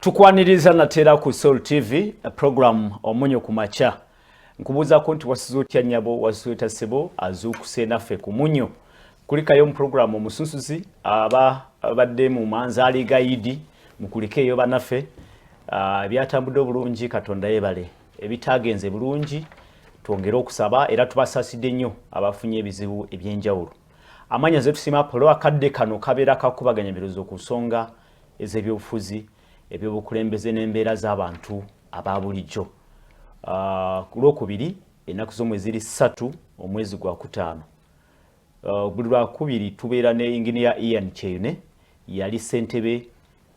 Tukwaniriza natera ku Soul TV program Omunnyo Ku Makya. Nkubuza ko nti wasizotya nyabo wasueta sebo azukuse naffe ku Munnyo. Kulikayo mu program omususuzi abadde mu manzaali gaidi mukulikeyo banaffe byatambudde obulungi Katonda yebale ebitagenze bulungi twongera okusaba era tubasasidde nnyo abafunye ebizibu ebyenjawulo. Amanya zetu sima polo akadde kano kabeera kakubaganya ebirozo ku nsonga ez'ebyobufuzi ebyobukulembeze n'embeera z'abantu ababulijjo. Ku Lwokubiri ennaku z'omwezi 3 omwezi gwa Kutaano. Buli Lwakubiri tubeera ne Engineer Ian Cheyune yali ssentebe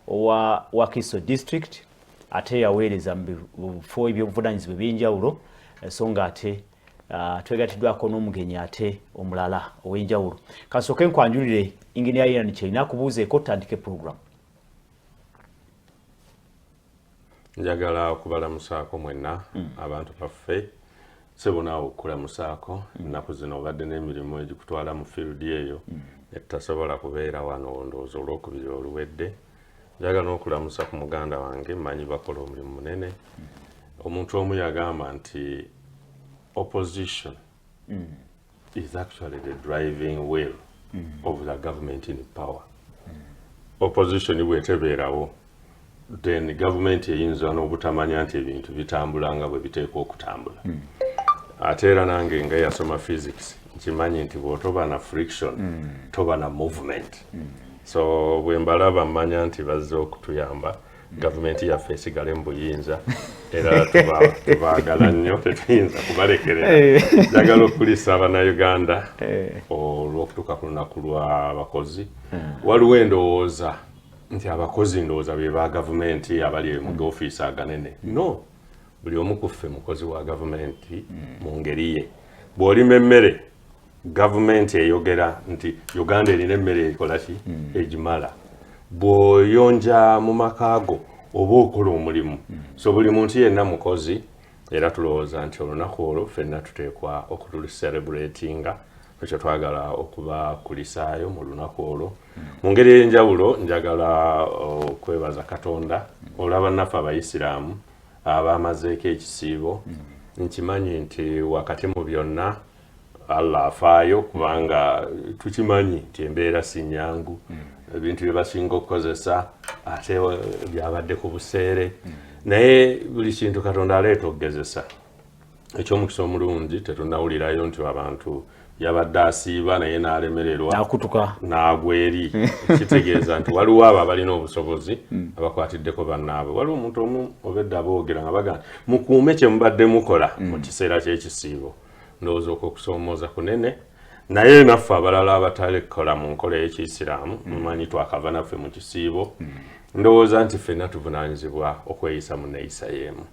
owa Wakiso District ate yaweereza mu bifo ebyobuvunaanyizibwa ebyenjawulo so nga ate twegatiddwako n'omugenyi ate omulala ow'enjawulo. Kasooke nkwanjulire Engineer Ian Cheyune akubuuzeeko tutandike program. Njagala okubalamusaako mwenna abantu baffe sebona okulamusaako ennaku zino obadde n'emirimu egikutwala mu field eyo etutasobola kubeera wano ndowooza Olwokubiri oluwedde. Njagala n'okulamusa ku muganda wange mmanyi bakola omulimu munene. Omuntu omu yagamba nti opposition is actually the driving wheel of the government in power. Opposition bw'etebeerawo then government eyinza n'obutamanya nti ebintu bitambula nga bwe biteekwa okutambula. Ate era nange nga yasoma physics nkimanyi nti bw'otoba na friction toba na movement. So bwe mbalaba mmanya nti bazze okutuyamba government yaffe esigale mu buyinza era tubaagala nnyo tetuyinza kubalekerera. Njagala okulisa Abannayuganda olw'okutuuka ku lunaku lw'abakozi. Waliwo endowooza nti abakozi ndowooza be ba gavumenti abali mu g'ofiisi aganene. No, buli omu ku ffe mukozi wa gavumenti mu ngeri ye. Bw'olima emmere gavumenti eyogera nti Uganda erina emmere ekola ki egimala. Bw'oyonja mu makaago oba okola omulimu. So buli muntu yenna mukozi era tulowooza nti olunaku olwo ffenna tuteekwa okulucelebratinga. Ekyo twagala okubakulisaayo mu lunaku olwo. Mu ngeri ey'enjawulo njagala okwebaza Katonda olaba naffe Abayisiraamu abamazeeko ekisiibo. Nkimanyi nti wakati mu byonna Allah afaayo kubanga tukimanyi nti embeera si nnyangu. Ebintu bye basinga okukozesa ate byabadde ku buseere. Naye buli kintu Katonda aleeta okugezesa. Eky'omukisa omulungi tetunnawulirayo nti abantu yabadde asiiba naye n'alemererwa n'agwa eri. Kitegeeza nti waliwo abo abalina obusobozi abakwatiddeko bannaabwe. Waliwo omuntu omu obedda aboogera nga bagamba mukuume kye mubadde mukola mu kiseera ky'ekisiibo. Ndowooza okusoomooza kunene. Naye naffe abalala abatalekola mu nkola y'Ekiyisiraamu mumanyi twakava naffe mu kisiibo. Ndowooza nti ffenna tuvunaanyizibwa okweyisa mu nneeyisa y'emu.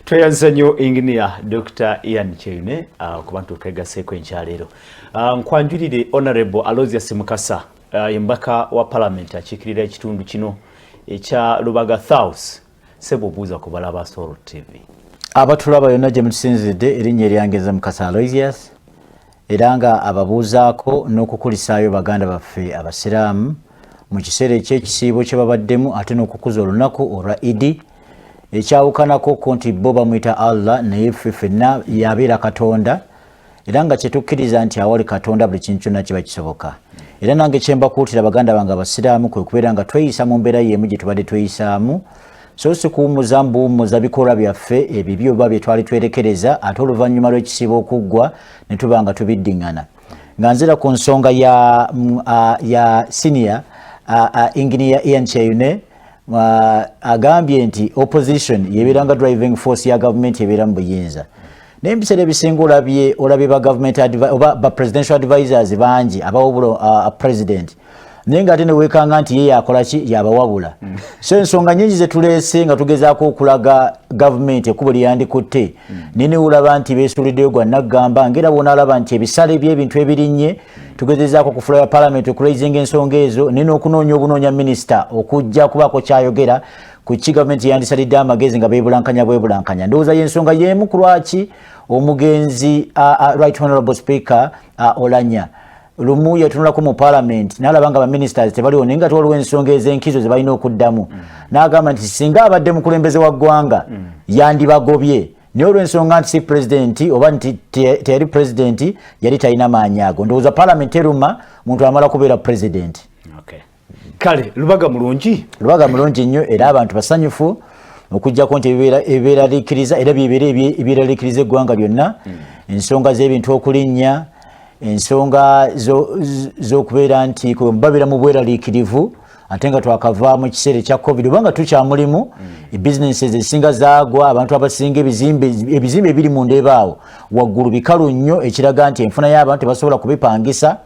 Tweyanza nnyo Engineer Dr. Ian Cheyune ku bantu twegaseeko enkyaleero. Nkwanjulire Honorable Aloysius Mukasa embaka wa Parliament akiikirira ekitundu kino ekya Lubaga South. Sebo buuza ku balaba Soul TV. Abatulaba yonna gye mutusinzidde erinnya eryange Mukasa Aloysius era nga ababuuzaako n'okukulisaayo baganda baffe Abasiraamu mu kiseera eky'ekisiibo kye babaddemu ate n'okukuza olunaku olwa Idi. Ekyawukanako nti bo bamuyita Allah naye ffe ffenna yabeera Katonda era nga kyetukkiriza nti awali Katonda buli kintu kyonna kiba kisoboka. Era nange kye mbakuutira baganda bange Abasiraamu kwe kubeera nga tweyisa mu mbeera y'emu gye tubadde tweyisaamu so si kuwummuza mbuwummuza bikolwa byaffe ebibyo oba bye twali twerekereza ate oluvannyuma lw'ekisiibo okuggwa ne tuba nga tubiddiŋŋana. Nga nzira ku nsonga ya senior Engineer Ian Cheyune agambye nti opposition yebeeranga driving force ya government ebeera mu buyinza. Naye ebiseera ebisinga olabye ba government oba ba presidential advisors bangi abawabula president naye nga ate ne weekanga nti ye yakola ki yabawabula. So ensonga nnyingi ze tuleese nga tugezaako okulaga government ekkubo lyandikutte naye ne olaba nti beesuuliddeyo gwa naggamba ngera bw'onaalaba nti ebisale by'ebintu ebirinnye tugezezaako okufula ya Parliament okuraisinga ensonga ezo naye n'okunoonya obunoonya minisita okujja kubaako kyayogera ku ki government yandisalidde amagezi nga bwebulankanya. Ndowooza y'ensonga y'emu ku lwaki omugenzi Right Honorable Speaker Olanya lumu yatunulako mu parliament n'alaba nga baministers tebaliwo naye nga waliwo ensonga ez'enkizo ze balina okuddamu n'agamba nti singa abadde mukulembeze wa ggwanga yandibagobye naye olw'ensonga nti si pulezidenti oba nti teyali pulezidenti yali talina maanyi ago ndowooza parliament eruma muntu amala kubeera pulezidenti. Kale lubaga mulungi nnyo era abantu basanyufu okujjako nti ebibeeraliikiriza era ebibeeraliikiriza eggwanga lyonna ensonga z'ebintu okulinnya ensonga z'okubeera nti babeera mu bweraliikirivu ate nga twakava mu kiseera ekya covid obanga tukyamulimu ebizinensi ezisinga zaagwa abantu abasinga ebizimbe ebiri mu ndeebaawo waggulu bikalu nnyo ekiraga nti enfuna y'abantu tebasobola kubipangisa.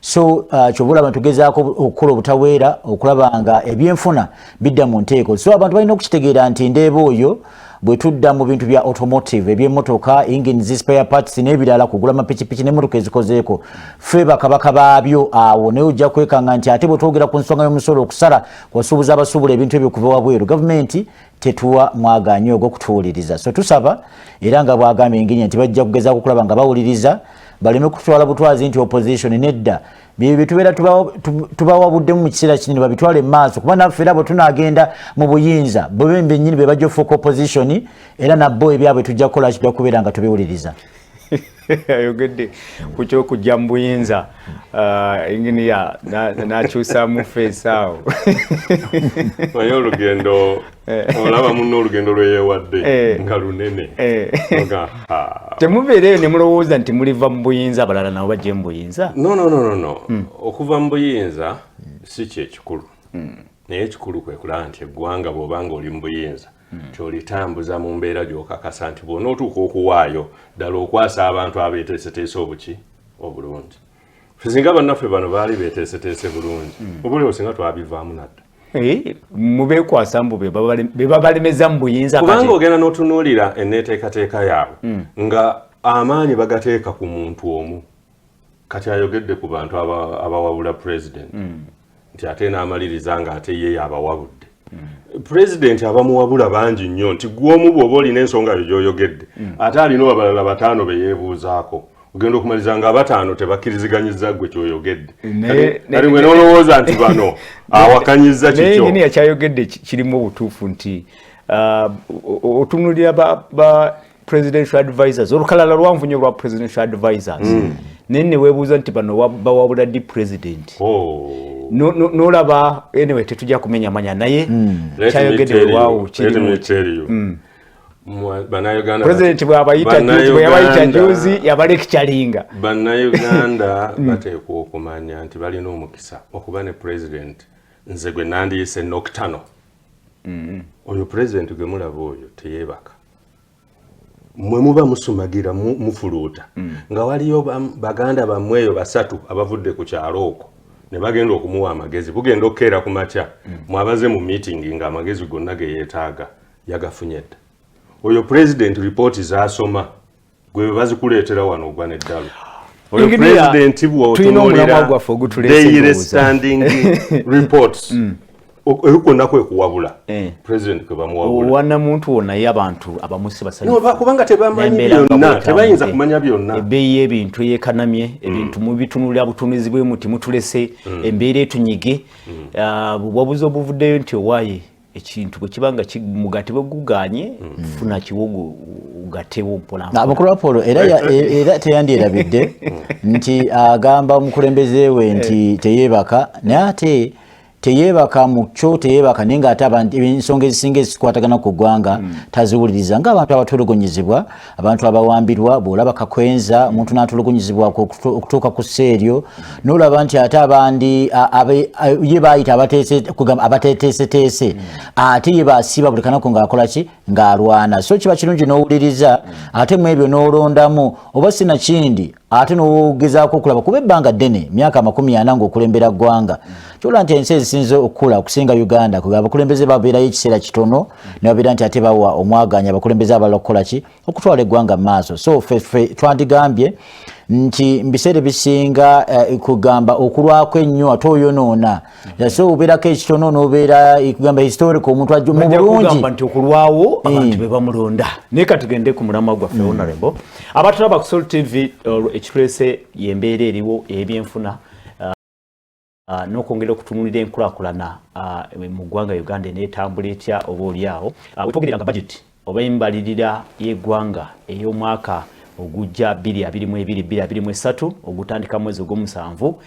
So kyobula abantu tugezaako okukola obutaweera okulaba nga ebyenfuna bidda mu nteeko. So abantu balina okukitegeera nti ndeeba oyo bwe tudda mu bintu bya automotive ebyemmotoka engines spare parts n'ebirala kugula mapikipiki n'emmotoka ezikozeeko ffe bakabaka baabyo awo naye ojja kwekanga nti ate bwe twogera ku nsonga y'omusolo okusala kwasuubuza abasuubula ebintu ebyo kuva wabweru gavumenti tetuwa mwaganyi ogw'okutuwuliriza. So tusaba era nga bwagambye engenya nti bajja kugezaako okulaba nga bawuliriza baleme kutwala butwazi nti opposition nedda bye tubeera tubawabuddemu mu kiseera kinene babitwale maaso kuba naffe era bwe tunagenda mu buyinza bo bennyini be bajja okufuuka opposition era nabbo ebyabwe tujja kukola kijja kubeera nga tubiwuliriza. ayogedde ku kyokujja mu buyinza inginiya n'akyusaamu feesi awo naye olugendo olaba muno olugendo lweyeewadde nga lunene temubeereyo ne mulowooza nti muliva mu buyinza abalala nabo bajje mu buyinza. No. Okuva mu buyinza si kyekikulu naye ekikulu kwe kulaba nti eggwanga bw'obanga oli mu buyinza kyolitambuza mu mbeera gy'okakasa nti bw'onootuuka okuwaayo ddala okwasa abantu abeeteeseteese obuki obulungi. Ffe singa bannaffe bano baali beeteeseteese bulungi obulewo singa twabivaamu nadda. Mubeekwasa mbu be babalemeza mu buyinza kubanga ogenda n'otunuulira enneeteekateeka yaabwe nga amaanyi bagateeka ku muntu omu kati ayogedde ku bantu abawabula pulezidenti nti ate n'amaliriza nga ate ye yabawabudde. Pulezidenti abamuwabula bangi nnyo nti gw'omu bw'oba olina ensonga yo gy'oyogedde ate alina abalala bataano be yeebuuzaako ogenda okumaliza nga abataano tebakkiriziganyizza gwe ky'oyogedde kati gwe n'olowooza nti bano awakanyizza kikyo. Naye ngini yakyayogedde kirimu obutuufu nti otunulira ba presidential advisors olukalala lwanvu nnyo lwa presidential advisors naye ne weebuuza nti bano bawabula ddi president n'olaba anyway tetujja kumenya manya naye kyayogedde lwawo kirimu president bweyabayita juzi yabalekikyalinga. Bannayuganda bateekwa okumanya nti balina omukisa okuba ne president nze gwe nandiyise Noctano oyo president gwe mulaba oyo teyeebaka mwe muba musumagira mufuluuta nga waliyo baganda bammwe eyo basatu abavudde ku kyalo okwo ne bagenda okumuwa amagezi bugenda okukeera ku makya mwabaze mu meeting nga amagezi gonna ge yeetaaga yagafunye dda. Oyo president report z'asoma gwe bazikuleetera wano ogwa n'eddalu. Oyo president bw'otunuulira daily standing reports kwonna kwe kuwabula president kwe bamuwabula wana muntu wonna ye abantu abamusi basanyufu kubanga tebamanyi byonna tebayinza kumanya byonna. Ebbeeyi y'ebintu yeekanamye ebintu mubitunulira butunuzi bwe muti mutulese embeera etunyige wabuze obuvuddeyo nti owaaye ekintu bwe kibanga mugati bwe guganye funa kiwogo ugatewo mpola abakulu Apollo era teyandyerabidde nti agamba omukulembeze we nti teyeebaka naye ate teyeebaka mu kyo teyeebaka naye nga ate ensonga ezisinga ezikwatagana ku ggwanga taziwuliriza ng'abantu abatulugunyizibwa abantu abawambirwa bw'olaba kakwenza omuntu n'atulugunyizibwa okutuuka ku sseeryo n'olaba nti ate abandi ye baayita abateeteeseteese ate ye baasiiba buli kanaku ng'akola ki ng'alwana. So kiba kirungi n'owuliriza ate mu ebyo n'olondamu oba sinakindi ate n'ogezaako okulaba kuba ebbanga ddene myaka 40 ng'okulembera ggwanga kyolaba nti ensi ezisinze okukula okusinga Uganda kuba abakulembeze babeerayo ekiseera kitono ne babeera nti ate bawa omwaganya abakulembeze abalala okukola ki okutwala eggwanga mu maaso. So ffe twandigambye nti mbiseera bisinga kugamba okulwako ennyo ate oyonoona so obeerako ekitono n'obeera kugamba historical omuntu ajja mu bulungi nti okulwawo abantu be bamulonda naye ka tugende ku mulamwa gwaffe honorable abatulaba ku Soul TV ekitulese yembeera eriwo ebyenfuna n'okwongera okutunulira enkulaakulana mu ggwanga Uganda n'etambula etya oba oliawo wetwogerera nga budget oba embalirira y'eggwanga ey'omwaka ogujja 2022-2023 ogutandika mwezi ogw'omusanvu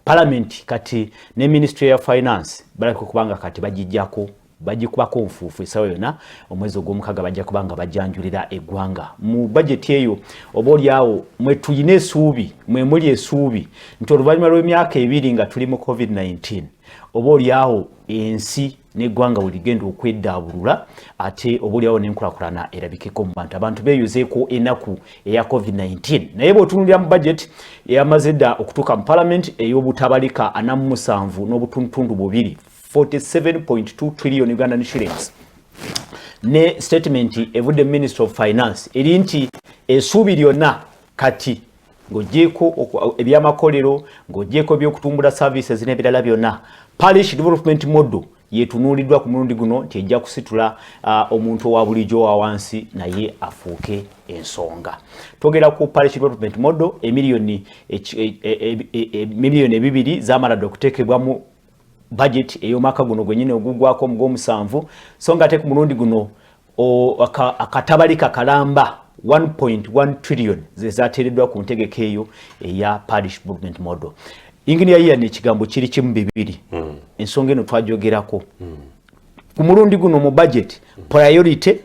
Parliament kati ne Ministry ya Finance balako kubanga kati bagijjako bagikubako nfuufu esawa yonna omwezi ogw'omukaga bajja kubanga bajjanjulira eggwanga mu budget eyo oba oliawo mwe tuyina essuubi mwe muli essuubi nti oluvannyuma lw'emyaka 2 nga tuli mu COVID-19 oba oliawo ensi n'eggwanga weligenda okweddaabulula ate oba oliawo n'enkulaakulana erabikeko mu abantu beeyuzeeko ennaku eya COVID-19 naye bw'otunulira mu budget eyamaze dda okutuuka mu Parliament ey'obutabalika 47 n'obutundutundu 2 47.2 trillion Ugandan shillings ne statement evudde Minister of Finance eri nti essuubi lyonna kati ng'ogyeko ebyamakolero ng'ogyeko by'okutumbula services n'ebirala byonna parish development model yetunuuliddwa ku mulundi guno nti ejja kusitula omuntu owa bulijjo wa wansi naye afuuke ensonga twogera ku parish development model emiliyoni 2 zaamaladde okuteekebwa mu budget ey'omwaka guno gwennyini ogugwako mu gw'omusanvu so nga ate ku mulundi guno akatabalika kalamba 1.1 trillion ze zaateereddwa ku ntegeka eyo eya parish development model inginiya yiya n'ekigambo kiri kimu bibiri ensonga eno twajogerako ku mulundi guno mu budget priority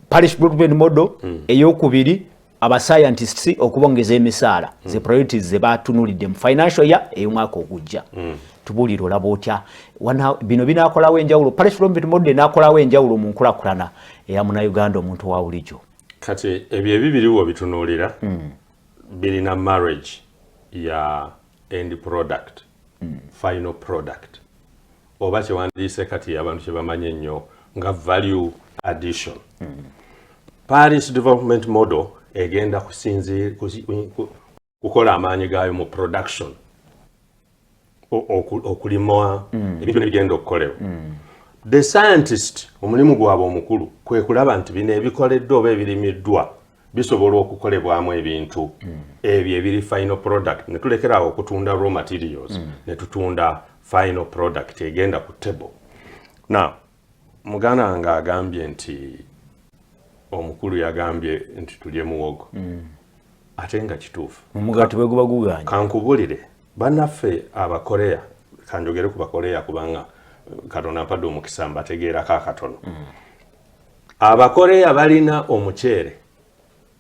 parish development model ey'okubiri abascientists okubongeza emisaala ze priorities ze batunulidde mu financial year ey'omwaka ogujja tubulira olaba otya bino binaakolawo enjawulo parish development model enaakolawo enjawulo mu nkulakulana eya munnayuganda omuntu wa bulijjo kati ebyo ebibiri wo bitunuulira birina marriage ya end product final product oba kyewandiise kati abantu kye bamanyi ennyo nga value addition parish development model egenda kukola amaanyi gaayo mu production okulimwa ebintu nebigenda okukolebwa the scientist omulimu gwabwe omukulu kwe kulaba nti bino ebikoleddwa oba ebirimiddwa bisobola okukolebwamu ebintu ebyo ebiri final product ne tulekeraawo okutunda raw materials ne tutunda final product egenda ku table now muganda wange agambye nti omukulu yagambye nti tulye muwogo ate nga kituufu omugati bwe guba guganye kankubulire bannaffe abakoreya kanjogere ku bakoreya kubanga Katonda ampadde omukisa mbategeerako akatono abakoreya balina omuceere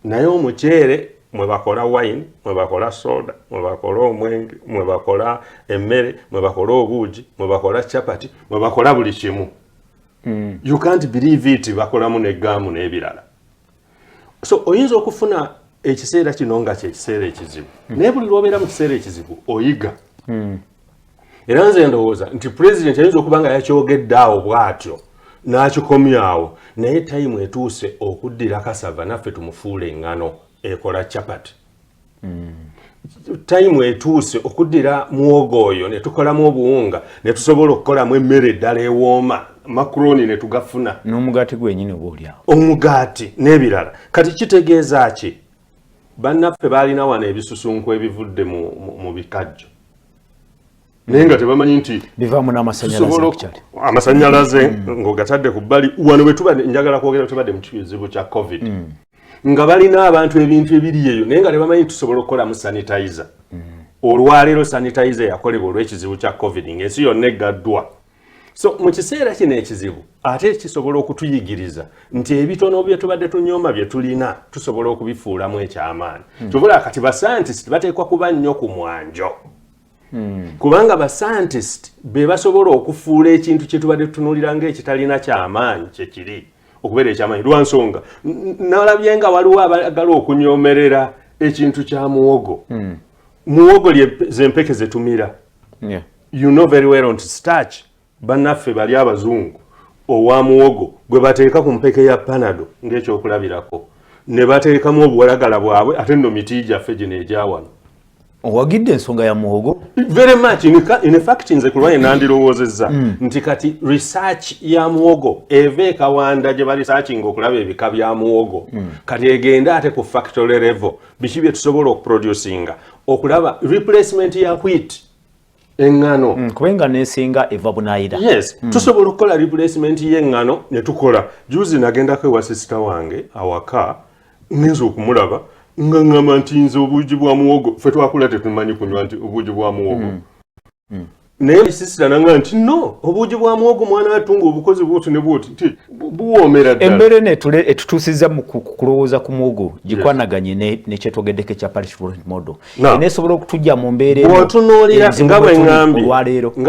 naye omuceere mwe bakola wine mwe bakola soda mwe bakola omwenge mwe bakola emmere mwe bakola obuugi mwe bakola chapati mwe bakola buli kimu you can't believe it bakolamu n'eggaamu n'ebirala so oyinza okufuna ekiseera kino nga kyekiseera ekizibu naye buli lw'obeera mu kiseera ekizibu oyiga era nze ndowooza nti president ayinza okuba nga yakyogedde awo bw'atyo n'akikomyawo naye tayimu etuuse okuddira kasava naffe tumufuule engano ekola chapati tayimu etuuse okuddira muwogo oyo ne tukolamu obuwunga ne tusobola okukolamu emmere eddala ewooma makuroni ne tugafuna n'omugaati gwenyini oba oliawo omugaati n'ebirala kati kitegeeza ki bannaffe baalina wano ebisusunku ebivudde mu bikajjo naye nga tebamanyi nti bivaamu n'amasanyalaze amasanyalaze ng'ogatadde ku bbali wano bwe tubadde njagala kwogera tubadde mu kizibu kya covid nga balina abantu ebintu ebiri eyo naye nga tebamanyi tusobola okukolamu sanitizer olwaleero sanitizer yakolebwa olw'ekizibu kya covid ng'ensi yonna eggaddwa so mu kiseera kino ekizibu ate kisobola okutuyigiriza nti ebitono bye tubadde tunyooma bye tulina tusobola okubifuulamu ekyamaanyi kyovula kati bascientist bateekwa kuba nnyo ku mwanjo kubanga bascientist be basobola okufuula ekintu kye tubadde tutunuulira ng'ekitalina kyamaanyi kyekiri okubeera ekyamaanyi lwansonga nalabye nga waliwo abaagala okunyoomerera ekintu kya muwogo muwogo zempeke zetumira you know very well nti starch bannaffe bali abazungu owa muwogo gwe bateeka ku mpeke ya panado ng'ekyokulabirako ne bateekamu obuwalagala bwabwe ate nno miti gyaffe gino egyawano. Owagidde ensonga ya muhogo? Very much. In fact, nze kulwa enandirowoozezza nti kati research ya muwogo eva ekawanda gye researching okulaba ebika bya muwogo kati egenda ate ku factory level biki bye tusobola okuproducinga okulaba replacement ya wheat engano kubenga nesinga eva bunaayira. Yes, tusobola okukola replacement y'engano ne tukola. Juzi nagendako ewa sister wange awaka ngenza okumulaba nga ngamba nti nze obuugi bwa muwogo ffe twakula tetumanyi kunywa nti obuugi bwa muwogo. Naye sister nanga nti no, obuugi bwa muwogo mwana atunga obukozi bwoti ne bwoti nti buwoomera ddala. Embere etutuusizza mu kulowooza ku muwogo gikwanaganye ne kyetogeddeko ekya parish development model. Eneesobola okutujja mu mbeera eno. Bw'otunuulira nga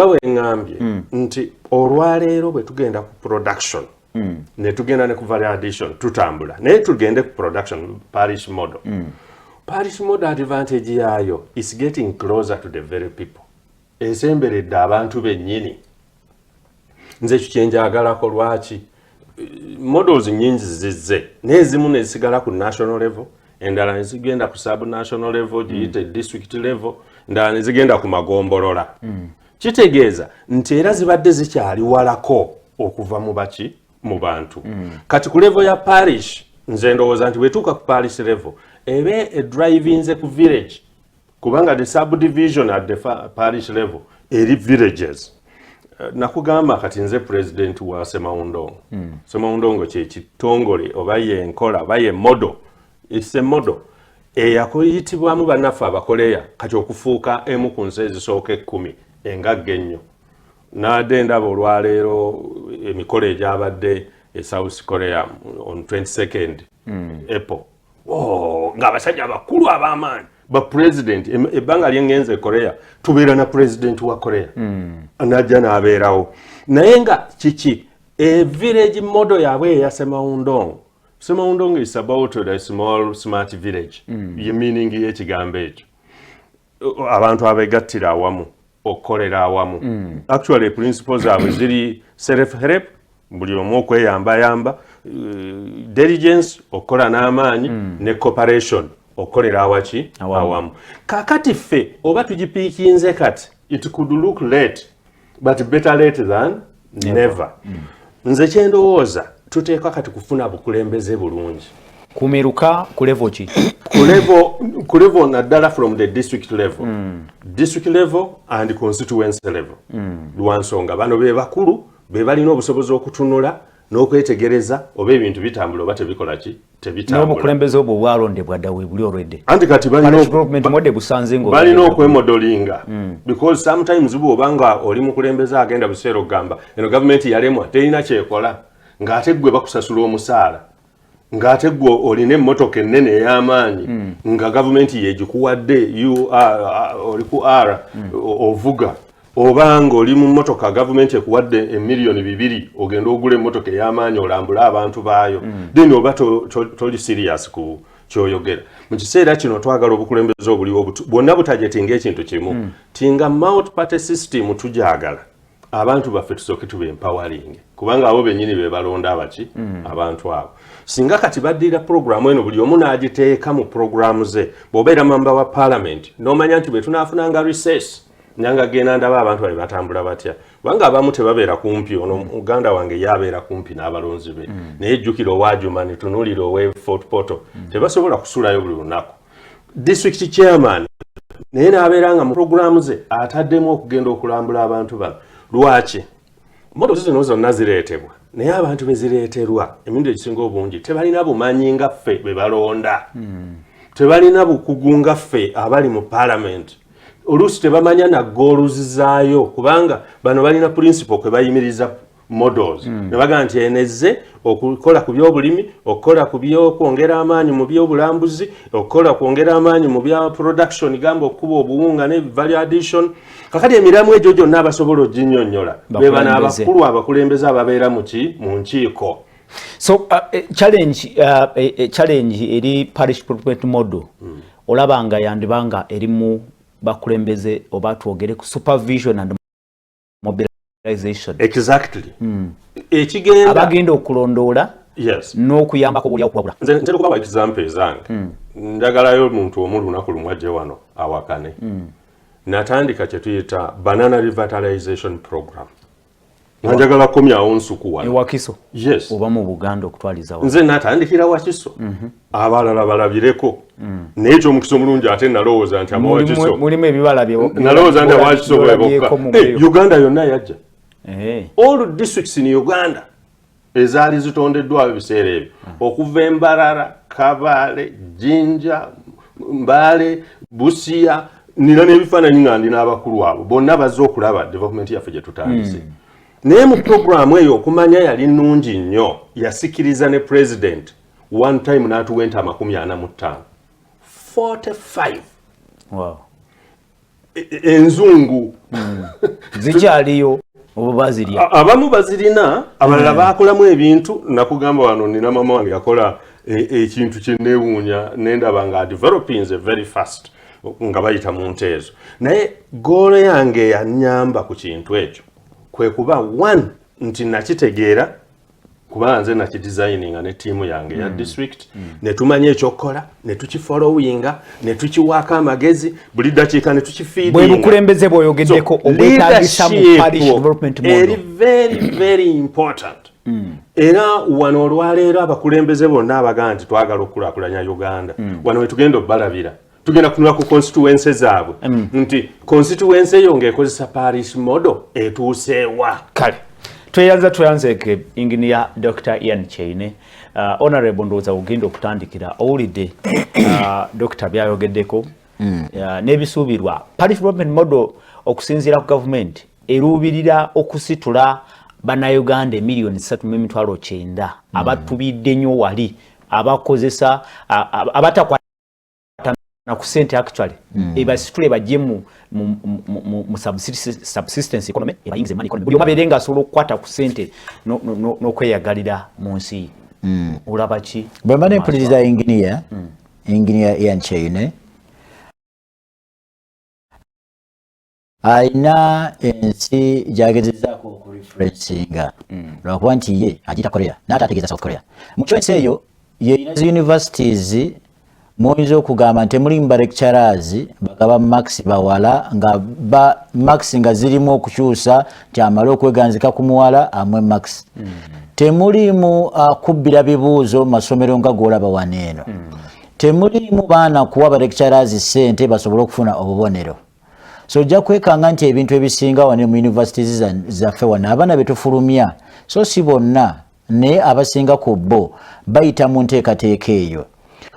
bwe ngambye nti olwaleero bwe tugenda ku production ne tugenda ne ku value addition tutambula naye tugende ku production parish model. Parish model advantage yaayo is getting closer to the very people. Esemberedde abantu bennyini. Nze ekyo kye njagalako lwaki models nyingi zizze n'ezimu ne zisigala ku national level endala ne zigenda ku sub-national level giyite district level endala ne zigenda ku magombolola. Kitegeeza nti era zibadde zikyali walako okuva mu baki mu bantu. Kati ku level ya parish nze ndowooza nti wetuuka ku parish level ebe edrivinze ku village kubanga the subdivision at the parish level eri villages. Nakugamba kati nze president wa Semawundongo. Semawundongo kye kitongole oba ye nkola oba ye model. It's a model. Eyakuyitibwamu bannaffe abakoleya kati okufuuka emu ku nsi ezisooka 10 engagga ennyo. Naade ndaba olwaleero emikolo egyabadde e South Korea on 22nd April. Ng'abasajja abakulu ab'amaanyi ba president ebbanga lyengenze Korea tubeera na president wa Korea anajja n'abeerawo naye nga kiki village model yaabwe eya Semawundongo. Semawundongo is about a small smart village. Ye meaning y'ekigambo ekyo abantu abeegattira awamu okukolera awamu. Actually principles zaabwe ziri self help buli omu okweyambayamba diligence okukola n'amaanyi ne cooperation okolera awaki awamu. Kakati ffe oba tugipiikinze kati it could look late but better late than never. Nze kyendowooza tuteekwa kati kufuna bukulembeze bulungi. Kumiruka ku level ki? Ku level naddala from the district level. District level and constituency level. Lwansonga bano be bakulu be balina obusobozi okutunula n'okwetegereza oba ebintu bitambula oba tebikola ki tebitambula. N'obukulembeze obwo bwalondebwa dda weebuli olwedde. Anti kati balina okwemodelinga because sometimes bw'obanga oli mukulembeze agenda buseera okugamba eno gavumenti yalemwa terina kyekola ng'ate ggwe bakusasula omusaala ng'ate ggwe olina emmotoka ennene ey'amaanyi nga gavumenti yegikuwadde oli ku R ovuga obanga oli mu mmotoka gavumenti ekuwadde emiliyoni 2 ogenda ogula emmotoka ey'amaanyi olambula abantu baayo then oba toli serious ku kyoyogera. Mu kiseera kino twagala obukulembeze obuliwo bwonna butajetinga ekintu kimu tinga multi party system tujagala abantu baffe tusooke tube empowering kubanga abo bennyini be balonda abaki abantu abo. Singa kati baddira programu eno buli omu n'agiteeka mu programu ze bw'obeera mamba wa parliament n'omanya nti bwe tunaafunanga recess nyanga genda ndaba abantu bali batambula batya kubanga abamu tebabeera kumpi ono muganda wange yabeera kumpi n'abalonzi be naye jjukira owajuma ne tunuulira owe Fort Poto tebasobola kusulayo buli lunaku. District chairman naye n'abeeranga mu programu ze ataddemu okugenda okulambula abantu bano. Lwaki models zino zonna zireetebwa naye abantu bezireeterwa emirundi egisinga obungi tebalina bumanyi nga ffe be balonda tebalina bukugu nga ffe abali mu parliament. Oluusi tebamanya na goals zaayo kubanga bano balina principle kwe bayimiriza models ne bagamba nti enezze okukola ku by'obulimi okukola ku by'okwongera amaanyi mu by'obulambuzi okukola kwongera amaanyi mu bya production gamba okuba obuwunga ne value addition. Kakati emiramu egyo gyonna abasobola oginnyonnyola be bano abakulu abakulembeze ababeera mu nkiiko. So challenge eri parish development model olabanga yandibanga erimu bakulembeze oba twogere ku supervision and mobilization. Exactly. Ekigenda abagenda okulondoola yes n'okuyambako buli okubabula nze ntera okubawa example ezange njagalayo omuntu omu lunaku lumu ajje wano awakane natandika kye tuyita banana revitalization program njagala komyawo nsuku wano ewakiso yes oba mu Buganda okutwaliza wano nze natandikira wakiso abalala balabireko naye ekyomukiso omulungi ate nalowooza nti amawakiso mulimu ebibala nalowooza nti awakiso bwebokka Uganda yonna yajja all districts in Uganda ezaali zitondeddwayo ebiseera ebyo okuva Embarara, Kabale, Jinja, Mbale, Busia nina n'ebifaananyi nga ndi n'abakulu abo bonna bazze okulaba development yaffe gye tutandise naye mu programu eyo okumanya yali nnungi nnyo yasikiriza ne president one time n'atuwa ente 45 45 wow enzungu zikyaliyo obazirya abamu bazirina abalala bakolamu ebintu nakugamba wano nina mama wange yakola ekintu kyenewuunya nendaba nga developing very fast nga bayita mu nte ezo naye goolo yange yanyamba ku kintu ekyo kwe kuba one nti nakitegeera kuba nze nakidesigninga ne tiimu yange ya district ne tumanya ekyokukola ne tukifollowinga ne tukiwaako amagezi buli dakiika ne tukifiidinga bwe bukulembeze bw'oyogeddeko obwetaagisa mu parish development model very important era wano olwaleero abakulembeze bonna abagaa nti twagala okukulaakulanya Uganda wano we tugenda obbalabira tugenda kunula ku constituency zaabwe nti constituency eyo ng'ekozesa parish model etuuseewa kale tuyanzeke engineer Dr. Ian Cheine honorable ndowooza ogenda okutandikira owulidde Dr. byayogeddeko n'ebisuubirwa parish development model okusinziira ku government eruubirira okusitula bannayuganda emiliyoni 3.9 abatubidde nnyo wali abakozesa abatakwata na ku sente actually ebasitule bajje mu subsistence economy ebayingize money economy buli omaberenga asobola okukwata ku sente n'okweyagalira mu nsi olaba ki bwe mba nempuliriza engineer Ian Cheine alina ensi gy'agezezaako okureferensinga lwakuba nti ye agiyita Korea n'ate ategeeza South Korea mu kyo ensi eyo yeyina zi universities muyinza okugamba nti mulimu ba lecturers bagaba max bawala nga max nga zirimu okukyusa nti amale okweganzika ku muwala amwe max temulimu kubbira bibuuzo masomero nga golaba waneeno temulimu baana kuwa ba lecturers sente basobole okufuna obubonero so ojja kwekanga nti ebintu ebisinga wane mu universities zaffe wano abaana betufulumya so si bonna naye abasinga ku bo bayita mu nteekateeka eyo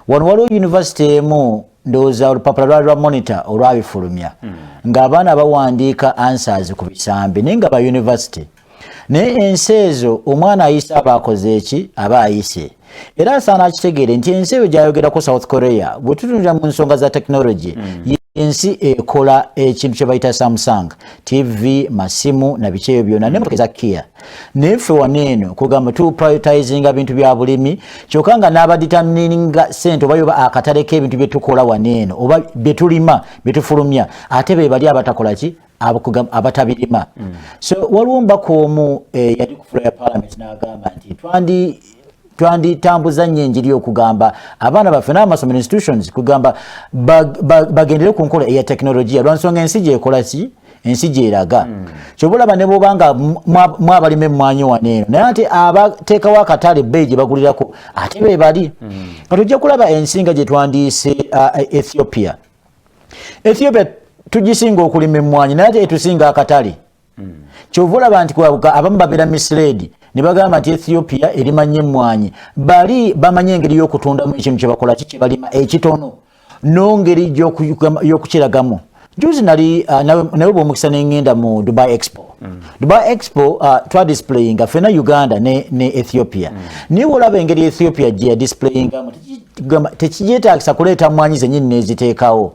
wano waliwo university emu ndowooza olupapula lwa monitor olwabifulumya ng'abaana bawandiika answers ku bisambi naye nga ba university naye ensi ezo omwana ayise aba akoze eki aba ayise era asaana akitegeere nti ensi eyo gy'ayogerako South Korea bwe tutunulira mu nsonga za technology ensi ekola ekintu kye bayita Samsung TV masimu na biki ebyo byonna n'emmotoka eza Kia neffe waneeno kugamba tu prioritizinga bintu bya bulimi kyokka nga n'abadetermininga sente oba yoba akatale k'ebintu bye tukola waneeno oba bye tulima bye tufulumya ate be bali abatakola ki abatabirima so waliwo mbaka omu yali ku floor ya parliament n'agamba nti twanditambuza nnyo enjiri okugamba abaana baffe n'amasomero institutions kugamba bagendere ku nkola eya tekinologiya lwansonga ensi gyekola ki ensi gyeraga kyobulaba ne bwobanga mwabalima emmwanyi waneeno naye ate abateekawo akatale bbeeyi gye bagulirako ate be bali nga tujja kulaba ensinga gye twandiise Ethiopia tugisinga okulima emmwanyi naye ate etusinga akatale kyova olaba nti abamu babeera misled ne bagamba nti Ethiopia erimanya emmwanyi bali bamanya engeri y'okutundamu ekintu kye bakola ki kye balima ekitono n'engeri y'okukiragamu juzi nawe bw'omukisa n'engenda mu Dubai Expo Dubai Expo twadisplayinga ffena Uganda ne Ethiopia naye olaba engeri Ethiopia gye yadisplayingamu tekigyetaagisa kuleeta mmwanyi zennyini n'eziteekawo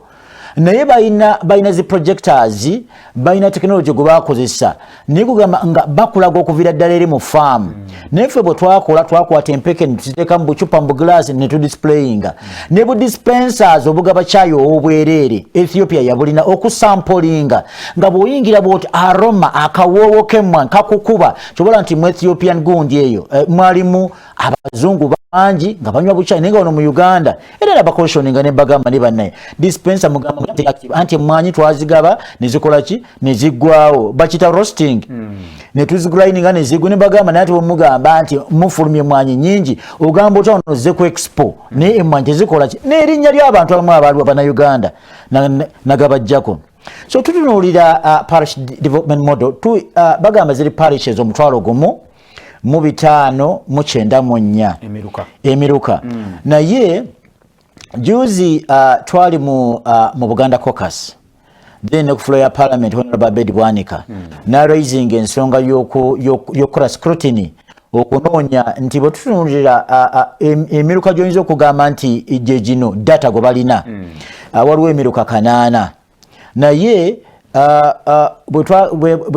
naye balina zi projectors balina technology gwe bakozesa naye kugamba nga bakulaga okuvira ddala eri mu farm naye ffe bwe twakwata empeke ne tuziteeka mu bucupa mu glass ne tudisplayinga ne bu dispensers obugaba caayi obwereere Ethiopia yabulina okusampolinga nga bw'oyingira bw'oti aroma akawoowo kemmwa kakukuba kyobola nti mu Ethiopian gundi eyo mwalimu abazungu bangi nga banywa bucaayi naye nga wano mu Uganda era nabakolishoninga ne bagamba ne bannaye dispenser mugamba anti emmwanyi twazigaba ne zikola ki ne ziggwawo bakita roasting ne tuzigrininga ne ziggwa ne bagamba naye ati bwemugamba nti mufulumye emmwanyi nyingi ogamba otya ono zze ku expo naye emmwanyi tezikola ki n'erinnya ly'abantu abamu abaaliwo bannayuganda nagabajjako so tutunuulira parish development model bagamba ziri parishes omutwalo gumu mu 594 emiruka naye juzi twali mu Buganda caucus then ku floor ya parliament honorable Abed Bwanika na raising ensonga yokukola scrutiny okunoonya nti bwe tutunulira emiruka gy'oyinza okugamba nti gye gino data gwe balina waliwo emiruka 8 naye bwe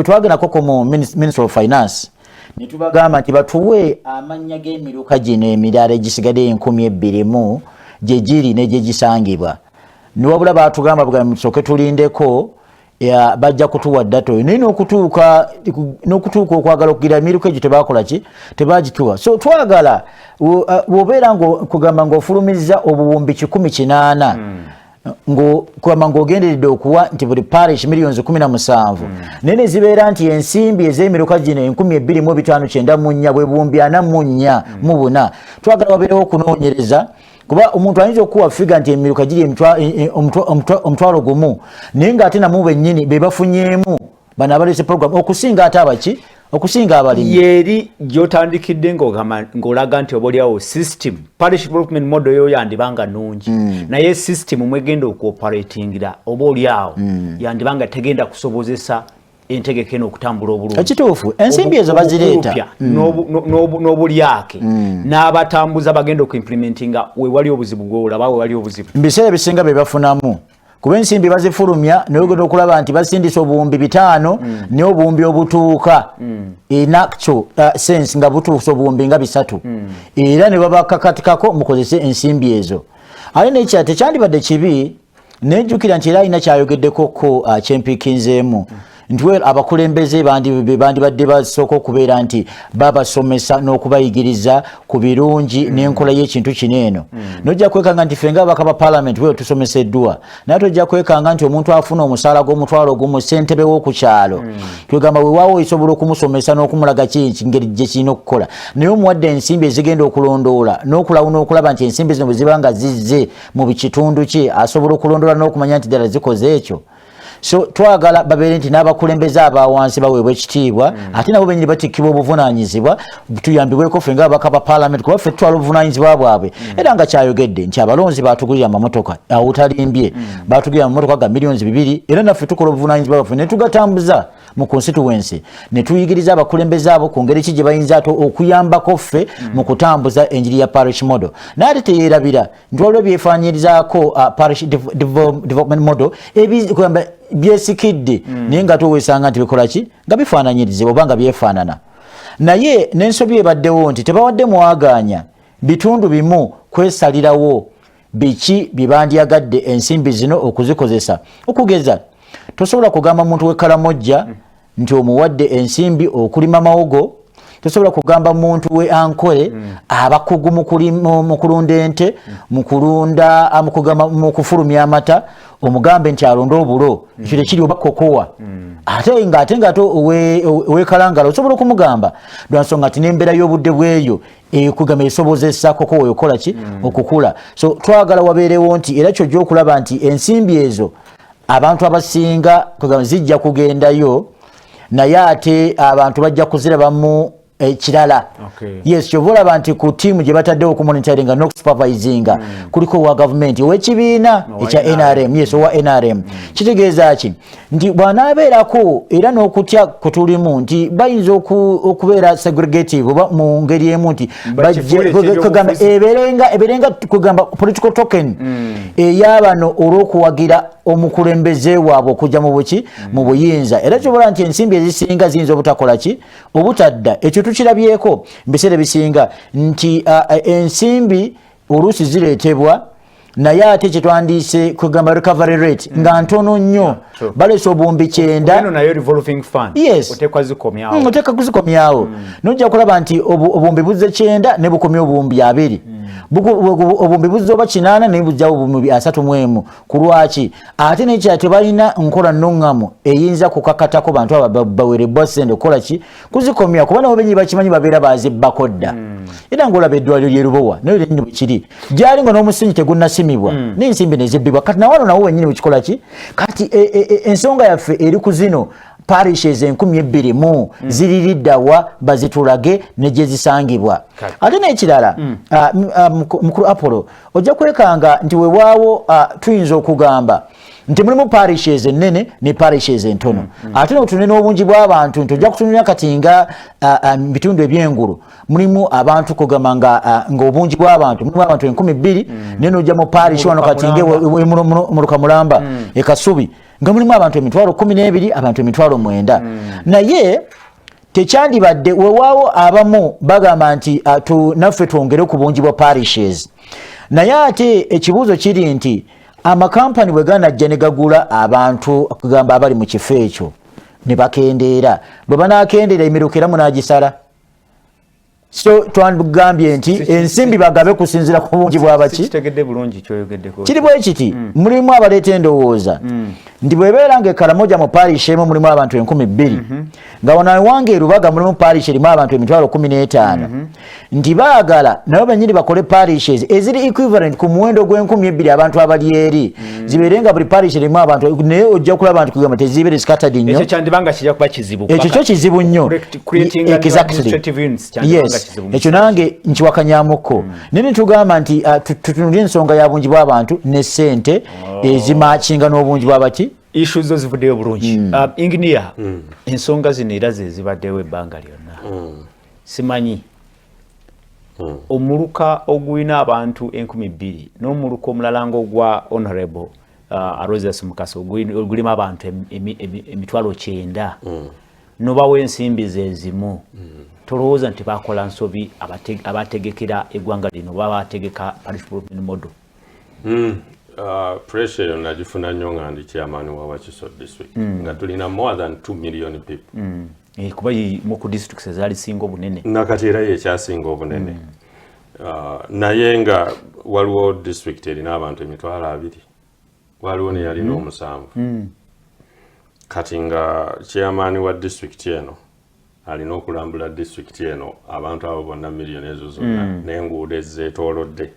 twagendako mu Ministry of Finance ne tubagamba nti batuwe amannya g'emiruka gino emirala egisigadde 2,000 gye giri ne gye gisangibwa ne wabula baatugamba bugambe tusooke tulindeko bajja kutuwa data oyo naye n'okutuuka okwagala okugira emiruka egyo tebakola ki tebagituwa so twagala bw'obeera kugamba ng'ofulumiza obuwumbi 1,800 kwama ng'ogenderedde okuwa nti buli parish millions 17 naye ne zibeera nti ensimbi ez'emiruka gino 2,594 bwe buwumbi 44 twagala wabeerewo okunoonyereza kuba omuntu ayinza okuwa figa nti emiruka giri omutwalo gumu naye ng'ate namu bennyini be bafunyeemu bano abalese program okusinga ate abaki okusinga abalimi yeri gyotandikidde ng'olaga nti obaoliawo system parish development model yo yandibanga nungi naye system mwegenda okuoperatingira obaoliawo yandibanga tegenda kusobozesa entegeke n'okutambula obulungi ekituufu ensimbi ezo bazireeta n'obulyake n'abatambuza bagenda okuimplementinga wewali obuzibu gwolaba wewali obuzibu mbiseera ebisinga bye bafunamu kuba ensimbi bazifulumya nayogenda okulaba nti basindisa obuwumbi 5 naye obuwumbi obutuuka in actual sense nga butuusa obuwumbi nga 3 era ne babakakatikako mukozese ensimbi ezo ate nekya tekyandibadde kibi nejjukira nti era alina kyayogeddekoko kyempikinzeemu nti abakulembeze bandibadde basooka okubeera nti babasomesa n'okubayigiriza ku birungi n'enkola y'ekintu kino eno nojja kwekanga nti fenga abaka ba parliament weyo tusomeseddwa naye tojja kwekanga nti omuntu afuna omusaala gw'omutwalo gumu ssentebe w'oku kyalo twegamba weewaawo osobola okumusomesa n'okumulaga ngeri gye kirina okukola naye omuwadde ensimbi ezigenda okulondoola n'okulawuna okulaba nti ensimbi zino bwe ziba nga zizze mu kitundu kye asobola okulondoola n'okumanya nti ddala zikoze ekyo so twagala babeere nti n'abakulembeze abawansi baweebwa ekitiibwa ate nabo benyini batikkibwa obuvunaanyizibwa tuyambibweko ffe nga abaka ba parliament kuba ffe tutwala obuvunaanyizibwa bwabwe era nga kyayogedde nti abalonzi baatugulira amamotoka awutalimbye baatugulira amamotoka ga millions 2 era naffe tukola obuvunaanyizibwa bwaffe ne tugatambuza mu constituency ne tuyigiriza abakulembeze abo ku ngeri ki gye bayinza ate okuyambako ffe mu kutambuza enjiri ya parish model naye ate teyeerabira nti waliwo byefaanyirizaako parish development model byesikidde naye nga tuweesanga nti bikola ki nga bifaananyirizibwa oba nga byefaanana naye n'ensobi ebaddewo nti tebawadde mwaganya bitundu bimu kwesalirawo biki bye bandyagadde ensimbi zino okuzikozesa okugeza tosobola kugamba muntu w'ekkalamojja nti omuwadde ensimbi okulima mawogo tosobola kugamba muntu we ankole abakugu mu kulunda ente mu kufulumya amata omugambe nti alonde obulo ekyo tekiri oba kokowa ate nga wekalangala osobola okumugamba lwansonga nti n'embeera y'obudde bweyo ekugamba esobozesa kokowa oyo okola ki okukula so twagala wabeerewo nti era kyojja okulaba nti ensimbi ezo abantu abasinga zijja kugendayo naye ate abantu bajja kuzirabamu ekirala yes kyova olaba nti ku tiimu gye bataddewo okumonitoringa n'okusupervisinga kuliko owa gavumenti ow'ekibiina ekya NRM yes owa NRM kitegeeza ki nti bw'anaabeerako era n'okutya kutulimu nti bayinza okubeera segregative oba mu ngeri emu nti ebeerenga kugamba political token ey'abano olw'okuwagira omukulembeze waabwe okujja mu buki mu buyinza era kyobola nti ensimbi ezisinga ziyinza obutakola ki obutadda ekyo tukirabyeko mbiseera bisinga nti ensimbi oluusi zireetebwa naye ate kyetwandiise kugamba recovery rate nga ntono nnyo baleese obuwumbi 9 oteeka kuzikomyawo nojja kulaba nti obuwumbi buzze 9 ne bukomya obuwumbi 2 obuwumbi buzze oba 8 naye bujjawo obuwumbi 31 ku lwaki ate nekya tebalina nkola nnoŋŋamu eyinza kukakatako bantu abo baweerebbwa ssente okukola ki kuzikomya kuba nabo benyi bakimanyi babeera bazibbako dda era ng'olaba eddwaliro lye Lubowa nayo lennyini bwe kiri gyali nga n'omusingi tegunnasimibwa n'ensimbi ne zibbibwa kati nawano nawo wennyini bwekikola ki kati ensonga yaffe eri ku zino parishes 20,000 ziririddawa bazitulage ne gye zisangibwa ate n'ekirala mukulu Apollo ojja kwekanga nti wewaawo tuyinza okugamba nti mulimu parishes ennene ne parishes entono ate n'otunene n'obungi bw'abantu nti ojja kutunulira kati nga bitundu eby'engulu mulimu abantu kugamba nga obungi bw'abantu mulimu abantu 2,000 naye n'ojja mu parish wano kati mu Lukamulamba e Kasubi nga mulimu abantu 12,000 abantu 9,000 naye tekyandibadde wewaawo abamu bagamba nti naffe twongere ku bungi bwa parishes naye ate ekibuuzo kiri nti amakampani bwe ganajja ne gagula abantu okugamba abali mu kifo ekyo ne bakendeera bwe banaakendeera emiruka era munaagisala so twagambye nti ensimbi bagabe kusinziira ku bungi bwabaki kiri bwe kiti mulimu abaleeta endowooza nti bwebeera ng'ekalamoja mu parish emu mulimu abantu 2,000 nga wano ewange erubaga mulimu parish erimu abantu 15,000 nti baagala nabo bennyini bakole parishes eziri equivalent ku muwendo gw'2,000 abantu abali eri zibeere nga buli parish erimu abantu naye ojja kulaba abantu kugamba tezibeere scattered nnyo ekyo kyo kizibu nnyo ekyo nange nkiwakanyamuko naye nitugamba nti tutunulire ensonga ya bungi bw'abantu ne ssente ezimakinga n'obungi bw'abaki issues zo zivuddeyo bulungi engineer ensonga zino era ze zibaddewo ebbanga lyonna simanyi omuluka ogulina abantu 2,000 n'omuluka omulala ng'ogwa honorable Arosius Mukasa ogulimu abantu 9,000 nobawo ensimbi ze zimu tolowooza nti bakola nsobi abategekera eggwanga lino baba bategeka parish development model pressure nagifuna nnyo nga ndi chairman wa Wakiso district nga tulina more than 2 million people kuba mu districts ezali singo bunene nakati era yekyasinga obunene naye nga waliwo district erina abantu 2,000 waliwo ne yalina 7 kati nga chairman wa district eno alina okulambula district eno abantu abo bonna miliyoni ezo zonna n'enguudo ezeetoolodde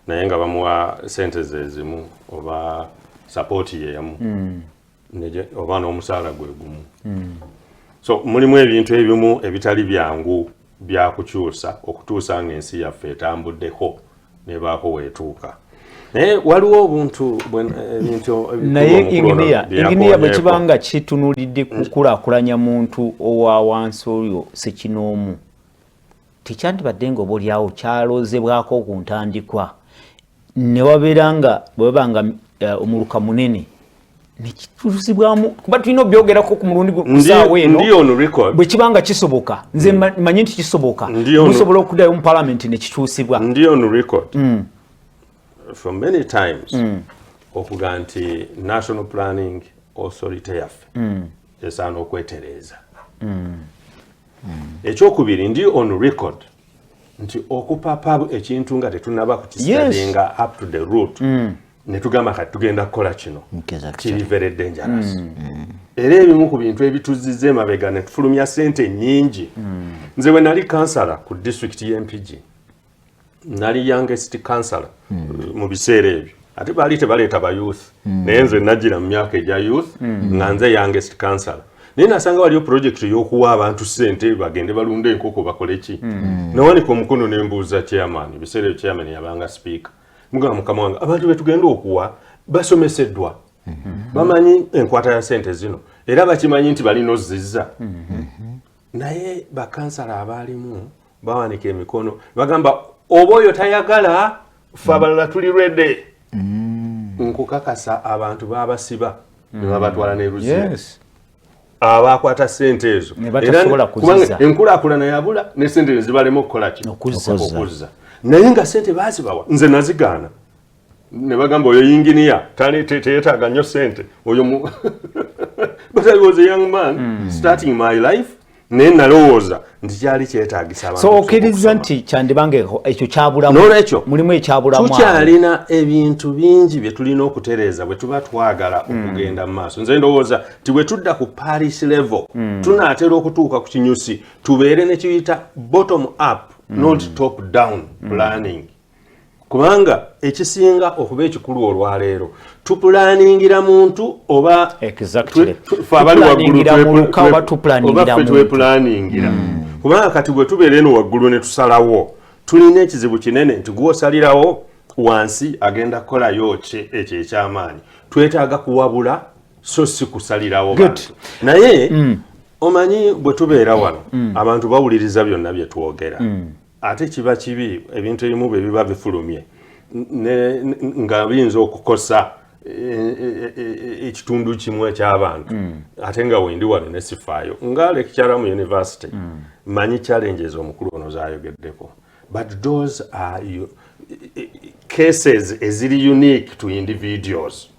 naye nga bamuwa sente zezimu oba sapoti yeyamu oba n'omusaala gwe gumu so mulimu ebintu ebimu ebitali byangu byakukyusa okutuusa ng'ensi yaffe etambuddeko nebaako weetuuka naye waliwo obuntu naye inginiya bwe kibanga kitunulidde kukulaakulanya muntu owa wansi oyo sekinoomu tekyandibadde nga oba olyawo kyaloozebwako ku ntandikwa ne wabeera nga bwebanga omuluka munene nekituusibwamu kuba tulina obyogerako ku mulundi gusaawa eno bwe kibanga kisoboka nze manyi nti kisoboka musobola okuddayo mu palamenti nekituusibwa ndi on record for many times okuga nti national planning authority yaffe esaana okwetereeza ekyokubiri ndi on record nti okupapa ekintu nga tetunaba kukisalinga up to the root netugamba kati tugenda kukola kino kiri very dangerous era ebimu ku bintu ebituzizza emabega ne tufulumya ssente nnyingi nze bwe nali kansala ku district y'empigi nali youngest kansala mu biseera ebyo ate baali tebaleeta ba youth naye nze najjira mu myaka egya youth nga nze youngest kansala naye nasanga waliyo project y'okuwa abantu ssente bagende balunde enkoko bakole ki nawanika omukono ne mbuuza chairman ebiseera ebyo chairman yabanga speaker mugamba mukama wange abantu betugenda okuwa basomeseddwa bamanyi enkwata ya ssente zino era bakimanyi nti balina ozizza naye bakansala abaalimu bawanika emikono bagamba oba oyo tayagala ffe abalala tuli ready nkukakasa abantu babasiba ne babatwala ne Ruziba abakwata sente ezo kubanga enkulaakulana yabula ne sente ne zibalema okukola ki okuzza naye nga sente bazibawa nze nazigaana ne bagamba oyo yinginiya teyetaaga nnyo sente oyo but I was a young man starting my life naye nalowooza nti kyali kyetaagisa abantu so okkiriza nti kyandibange ekyo kyabulamu n'olwekyo mulimu ekyabulamu tukyalina ebintu bingi bye tulina okutereeza bwe tuba twagala okugenda mu maaso nze ndowooza ti bwe tudda ku parish level tunaatera okutuuka ku kinyusi tubeere ne kiyita bottom up not top down planning kubanga ekisinga okuba ekikulu olwaleero tupulaningira muntu oba abali waggulu twepulaningira kubanga kati bwe tubeera eno waggulu ne tusalawo tulina ekizibu kinene nti gwosalirawo wansi agenda kukolayo ekyo ekyamaanyi twetaaga kuwabula so si kusalirawo bantu naye omanyi bwe tubeera wano abantu bawuliriza byonna bye twogera ate kiba kibi ebintu ebimu bwe biba bifulumye nga biyinza okukosa ekitundu kimu eky'abantu ate nga wendi wano ne sifaayo nga lecturer mu university manyi challenges omukulu ono zaayogeddeko but those are cases eziri unique to individuals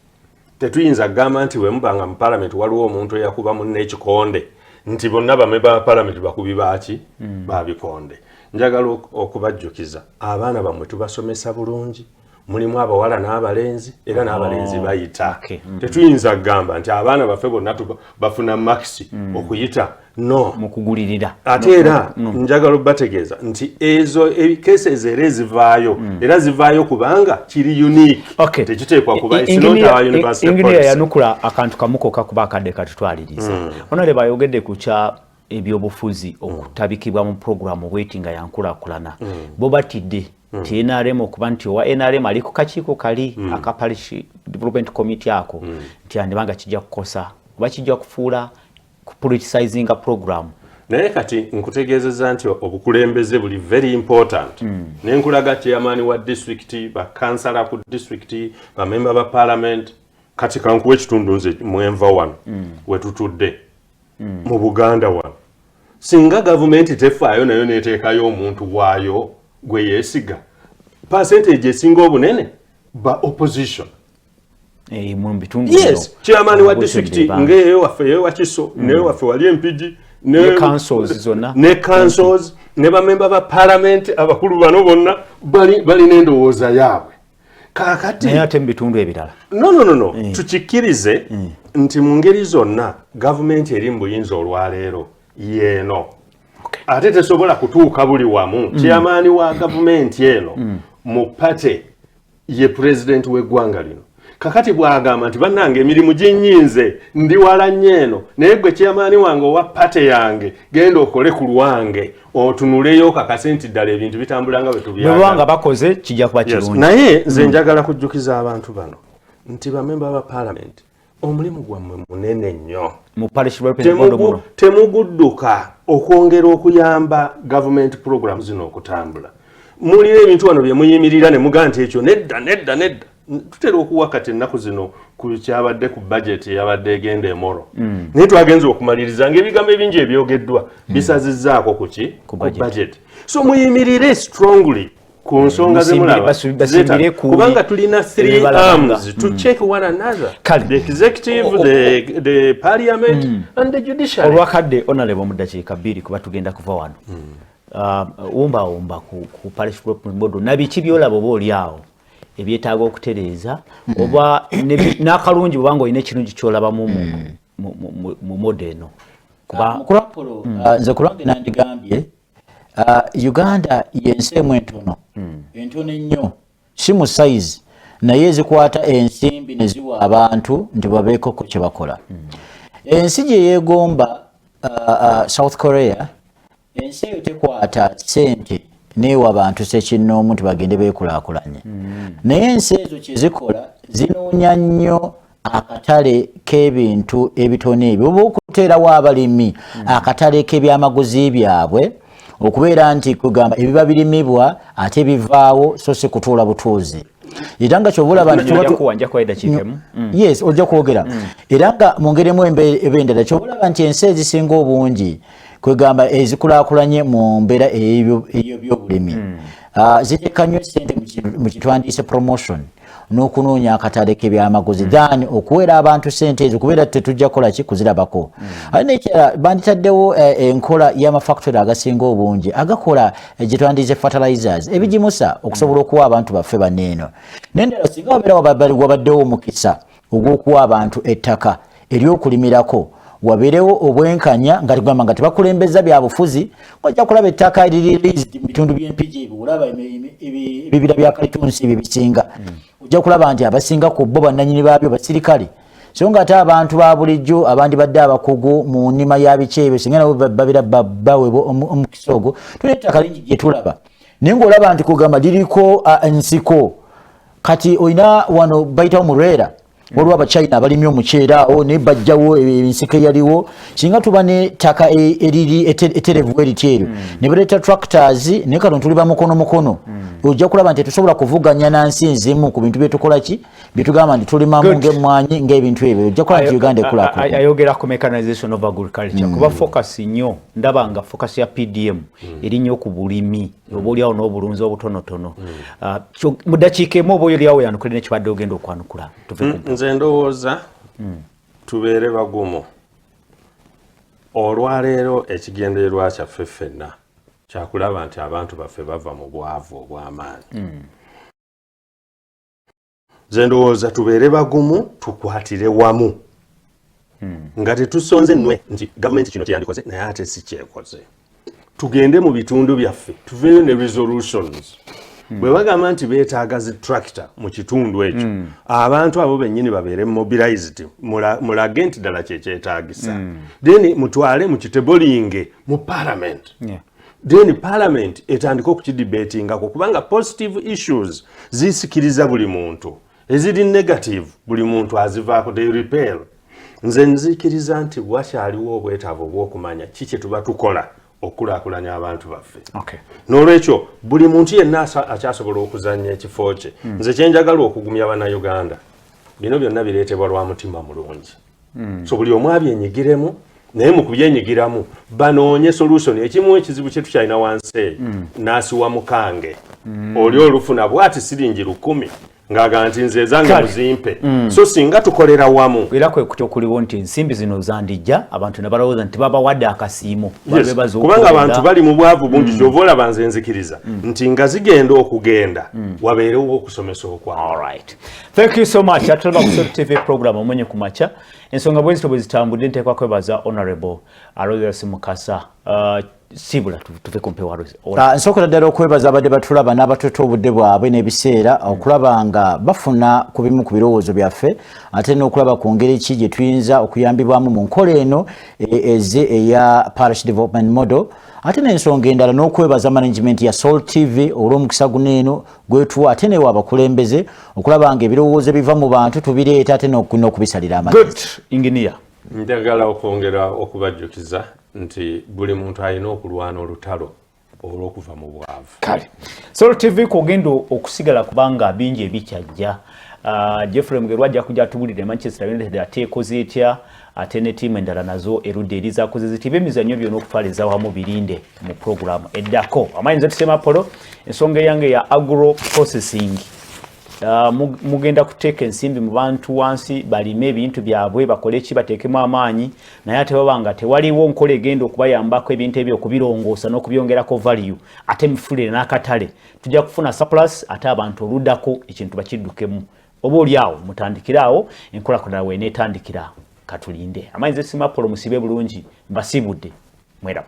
tetuyinza kugamba nti we mubanga mu parliament waliwo omuntu eyakuba munne ekikonde nti bonna bamemba ba parliament bakubi baaki babikonde njagala okubajjukiza abaana bamwe tubasomesa bulungi mulimu abawala n'abalenzi era n'abalenzi bayita tetuyinza kugamba nti abaana baffe bonna bafuna maxi okuyita no mukugulirira ate era njagala bategeeza nti ezo cases era zivaayo kubanga kiri unique tekiteekwa kuba isinota university engineer yanukula akantu kamuko kakuba akadde katutwaliriza onale bayogedde ku kya ebyobufuzi okutabikibwa mu programu bwetinga yankulakulana bo batidde ti NRM okuba nti owa NRM ali ku kakiiko kali aka parish development committee ako nti andibanga kijja kukosa oba kijja kufuula ku politicizing program naye kati nkutegeezeza nti obukulembeze buli very important nenkulaga chairman wa district ba councillor ku district ba member ba parliament kati kankuwe ekitundu nze mwenva wano wetutudde mu Buganda wano singa government tefaayo nayo neteekayo omuntu waayo gwe yeesiga percentage esinga obunene ba opposition mu bitundu yes chairman wa district ngeyo waffe wakiso neyo waffe wali empigi ne councils zonna ne councils ne ba member ba parliament abakulu bano bonna bali n'endowooza yaabwe kakati naye ate mu bitundu ebirala no tukikirize nti mu ngeri zonna gavumenti eri mu buyinza olwaleero yeeno ate tesobola kutuuka buli wamu chairman wa gavumenti eno mu pate ye president w'eggwanga lino kakati bwagamba nti bannange emirimu ginyinze ndi wala nnyo eno naye gwe chairman wange owa pate yange genda okole ku lwange otunuleyo kakase nti ddala ebintu bitambula nga bwe tubyagala bakoze kijja kuba kirungi naye nze njagala kujjukiza abantu bano nti bamemba ba parliament omulimu gwammwe munene nnyo temugudduka okwongera okuyamba government program zino okutambula mulina ebintu wano bye muyimirira ne mugaa nti ekyo nedda tutera okuwa kati ennaku zino ku kyabadde ku budget eyabadde egenda emoro naye twagenza okumaliriza ng'ebigambo ebingi ebyogeddwa bisazizzaako ku budget so muyimirire strongly ku nsonga zemulaba kubanga tulina three arms to check one another the executive the parliament and the judiciary olwakadde honorable mu dakiika 2 kuba tugenda kuva wano wumba ku parish development board nabiki byolaba oba oli awo ebyetaaga okutereeza oba n'akalungi bwanga olina ekirungi kyolaba mu mode eno nze kulwange nandigambye Uganda yensi emu entono ennyo si mu size naye ezikwata ensimbi ne ziwa abantu nti babeeko ku kye bakola ensi gye yeegomba South Korea ensi eyo tekwata sente neewa abantu sekinnoomu nti bagende beekulaakulanye naye ensi ezo kye zikola zinoonya nnyo akatale k'ebintu ebitono ebyo oba okuteerawo abalimi akatale k'ebyamaguzi byabwe okubeera nti kugamba ebiba birimibwa ate bivaawo so si kutuula butuuzi era nga kyobula abantu yes ojja kwogera era nga mu ngeri emu ebendera kyobulaba nti ensi ezisinga obungi kwegamba ezikulaakulanye mu mbeera ey'ebyobulimi ziteeka nnyo ssente mu kitwandiise promotion n'okunoonya akatale k'ebyamaguzi than okuweera abantu ssente ezo kubeera tetujja kukola ki kuzirabako ate nekirala banditaddewo enkola y'amafactory agasinga obungi agakola gye fertilizers ebigimusa okusobola okuwa abantu baffe banneeno nendera singa wabaddewo omukisa ogw'okuwa abantu ettaka ery'okulimirako wabeerewo obwenkanya nga ligamba nga tebakulembeza bya bufuzi ojja kulaba ettaka eririrized mu bitundu by'empigi ebulaba ebibira bya kalitunsi ebyo bisinga ojja kulaba nti abasinga ku bo bannanyini baabyo basirikale so nga ate abantu ba bulijjo abandi badde abakugu mu nnima ya biki ebyo singa nabo babeera baweebwa omukisa ogwo tulina ettaka lingi gye tulaba naye ng'olaba nti kugamba liriko ensiko kati olina wano bayitawo murera waliwo abachina abalimi omuceera awo naye bajjawo ensiko eyaliwo singa tuba n'ettaka eriri eterevu erityeru ne baleeta tractors naye kati tuli bamukono ojja kulaba nti tusobola kuvuganya nansi nzimu ku bintu byetukola ki byetugamba nti tulimamu ng'emmwanyi ng'ebintu ebyo ojja kulaba nti Uganda ekulako ayogera ku mechanization of agriculture kuba focus nnyo ndaba nga focus ya PDM eri nnyo ku bulimi oba oliawo n'obulunzi obutonotono mu ddakiika emu oba oliawo yanukule nekibadde ogenda okwanukula nze ndowooza tubeere bagumu olwaleero ekigendererwa kyaffe ffenna kyakulaba nti abantu baffe bava mu bwavu obw'amaanyi nze ndowooza tubeere bagumu tukwatire wamu nga tetusonze nnwe nti gavumenti kino kyeyandikoze naye ate si kyekoze tugende mu bitundu byaffe tuveeyo ne resolutions bwe bagamba nti beetaaga zi tractor mu kitundu ekyo abantu abo bennyini babeere mobilized mulage nti ddala kyekyetaagisa then mutwale mukitebolinge mu parliament then parliament etandika okukidebatingako kubanga positive issues zisikiriza buli muntu eziri negative buli muntu azivaako they repel nze nzikiriza nti wakyaliwo obwetaavu obw'okumanya kiki tuba tukola okulaakulanya abantu baffe n'olwekyo buli muntu yenna akyasobola okuzannya ekifo kye nze kyenjagala okugumya bannayuganda bino byonna bireetebwa lwa mutima mulungi so buli omu abyenyigiremu naye mu kubyenyigiramu banoonye solution ekimu ekizibu kye tukyalina wansi eyo n'asiwa mukange oli olufuna bw'ati siringi 10 ng'agamba nti nze zange muzimpe so singa tukolera wamu era kwe kutyo kuliwo nti ensimbi zino zandijja abantu ne balowooza nti babawadde akasiimo kubanga abantu bali mu bwavu bungi kyova olaba nze nzikiriza nti nga zigenda okugenda wabeerewo okusomesa okwamu. Thank you so much. Atulaba ku TV program Omunnyo Ku Makya ensonga bwe zitambudde nteekwa kwebaza Honorable Aloysius Mukasa sibula tuve kumpe waro nsokera ddala okwebaza abadde batulaba n'abatoto obudde bwabwe n'ebiseera okulaba nga bafuna ku bimu ku birowoozo byaffe ate n'okulaba ku ngeri ki gye tuyinza okuyambibwamu mu nkola eno eya parish development model ate n'ensonga endala n'okwebaza management ya Soul TV olw'omukisa guno eno gwetuwa ate newa abakulembeze okulaba nga ebirowoozo biva mu bantu tubireeta ate n'okubisalira amagezi. Good engineer. Njagala okwongera okubajjukiza nti buli muntu alina okulwana olutalo olw'okuva mu bwavu. Kale Soul TV kugenda okusigala kubanga bingi ebikyajja Jeffrey Mugerwa ajja kujja atubulire Manchester United ateekoze etya ate ne tiimu endala nazo erudde erizakoze zitiba emizannyo byonna okutwaliza wamu birinde mu programu eddako amayinza tusema polo ensonga yange ya agro processing mugenda kuteeka ensimbi mu bantu wansi balime ebintu byabwe bakole eki bateekemu amaanyi naye ate babanga tewaliwo nkola egenda okubayambako ebintu ebyo okubirongoosa n'okubyongerako value ate mifulire n'akatale tujja kufuna surplus ate abantu oluddako ekintu bakiddukemu oba oliawo mutandikiraawo enkolakola weeneetandikira katulinde amayinza esima polo musibe bulungi mbasibudde mweramu.